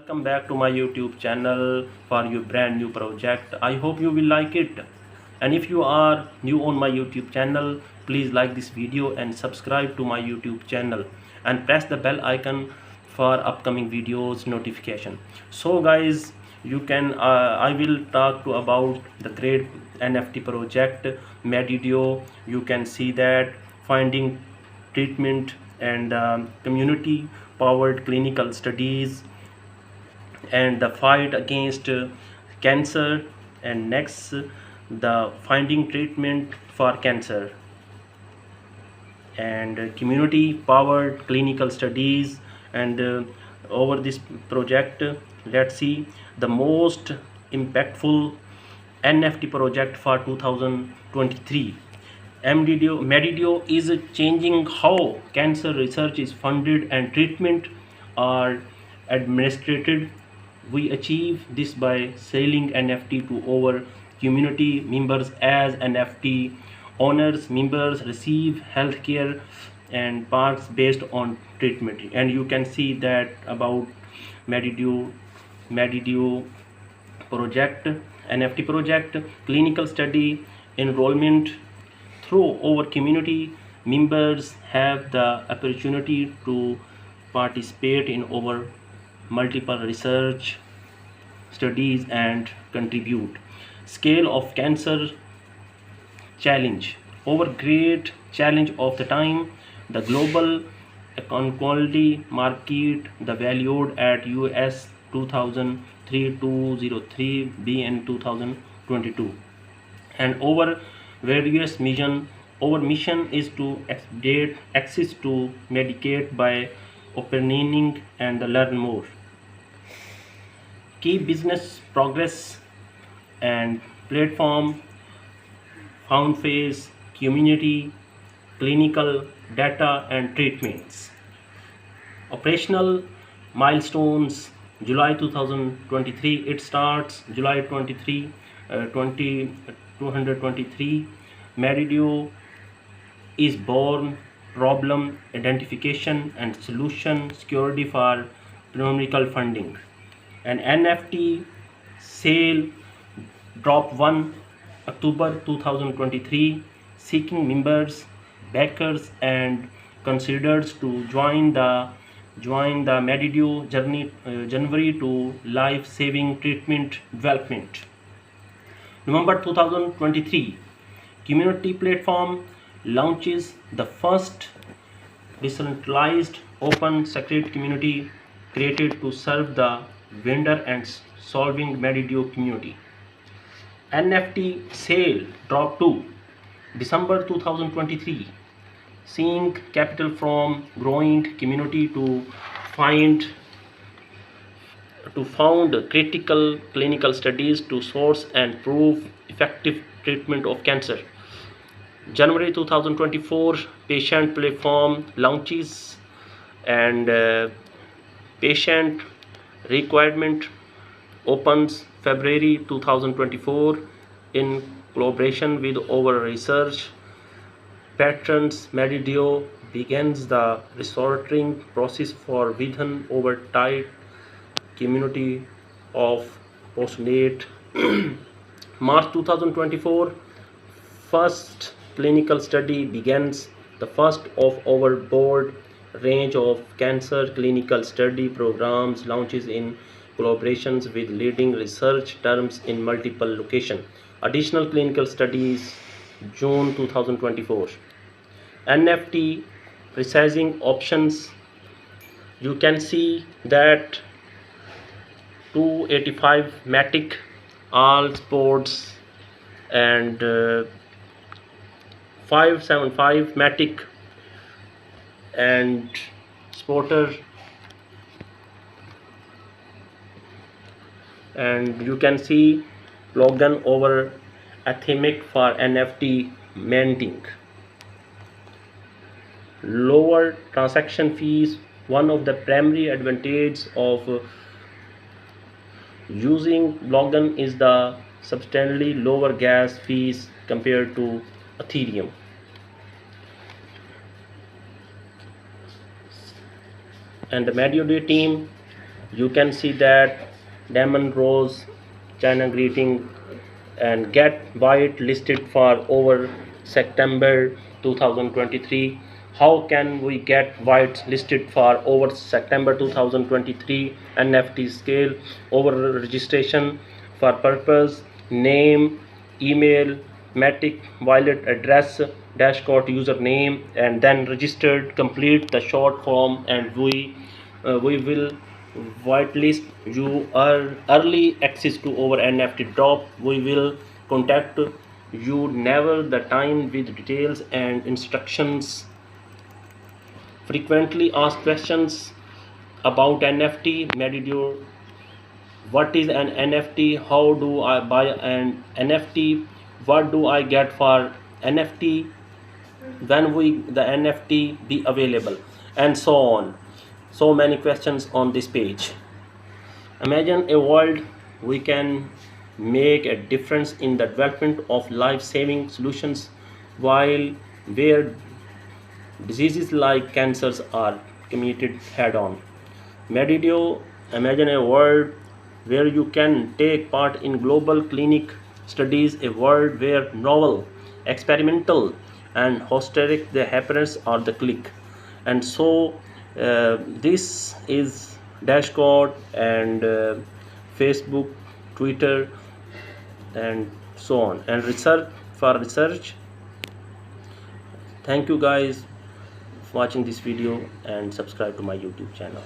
welcome back to my YouTube channel for your brand new project. I hope you will like it. And if you are new on my YouTube channel, please like this video and subscribe to my YouTube channel and press the bell icon for upcoming videos notification. So guys, you can I will talk to about the great NFT project MediDAO. You can see that finding treatment and community powered clinical studies and the fight against cancer, and next the finding treatment for cancer and community powered clinical studies. And over this project, let's see the most impactful NFT project for 2023. MediDAO is changing how cancer research is funded and treatment are administered. We achieve this by selling NFT to our community members as NFT owners. Members receive healthcare and parts based on treatment. And you can see that about MediDAO project, NFT project, clinical study enrollment. Through our community, members have the opportunity to participate in our multiple research studies and contribute. Scale of cancer challenge. Our great challenge of the time, the global oncology market, the valued at US 2003 BN 2022. And our various mission, our mission is to expedite access to Medicaid by opening and learn more. Key business progress and platform found phase, community, clinical data and treatments. Operational milestones, July 2023, it starts July 23, 223. MediDAO is born, problem identification and solution, security for numerical funding. An NFT sale drop 1 October 2023, seeking members, backers and considerers to join the MediDAO journey, January to life-saving treatment development. November 2023, community platform launches the first decentralized open secret community created to serve the vendor and solving MediDAO community. NFT sale drop 2 December 2023, seeing capital from growing community to found critical clinical studies to source and prove effective treatment of cancer. January 2024, patient platform launches and patient requirement opens February 2024 in collaboration with our research patrons. MediDAO begins the resorting process for within our tight community of postulate. March 2024, first clinical study begins. The first of our broad range of cancer clinical study programs launches in collaborations with leading research terms in multiple locations. Additional clinical studies June 2024. NFT resizing options. You can see that 285 Matic, all sports and 575 Matic and Sporter, and you can see slogan over Athemic for NFT minting. Lower transaction fees. One of the primary advantages of using Blockchain is the substantially lower gas fees compared to Ethereum. And the MediDAO team You can see that diamond rose, China greeting, and get white listed for over September 2023. How can we get white listed for over September 2023 NFT scale over registration for purpose, name, email, matic, wallet address, dashboard username, and then registered, complete the short form, and we will whitelist you early access to our NFT drop. We will contact you never the time with details and instructions. Frequently asked questions about NFT. MediDAO, what is an NFT? How do I buy an NFT? What do I get for NFT? When will the NFT be available? And so on. So many questions on this page. Imagine a world we can make a difference in the development of life-saving solutions while where diseases like cancers are committed head-on. MediDAO, imagine a world where you can take part in global clinic studies, a world where novel, experimental, and hysteric the happiness or the click. And so this is dashboard and Facebook, Twitter, and so on, and research for research. Thank you guys for watching this video and subscribe to my YouTube channel.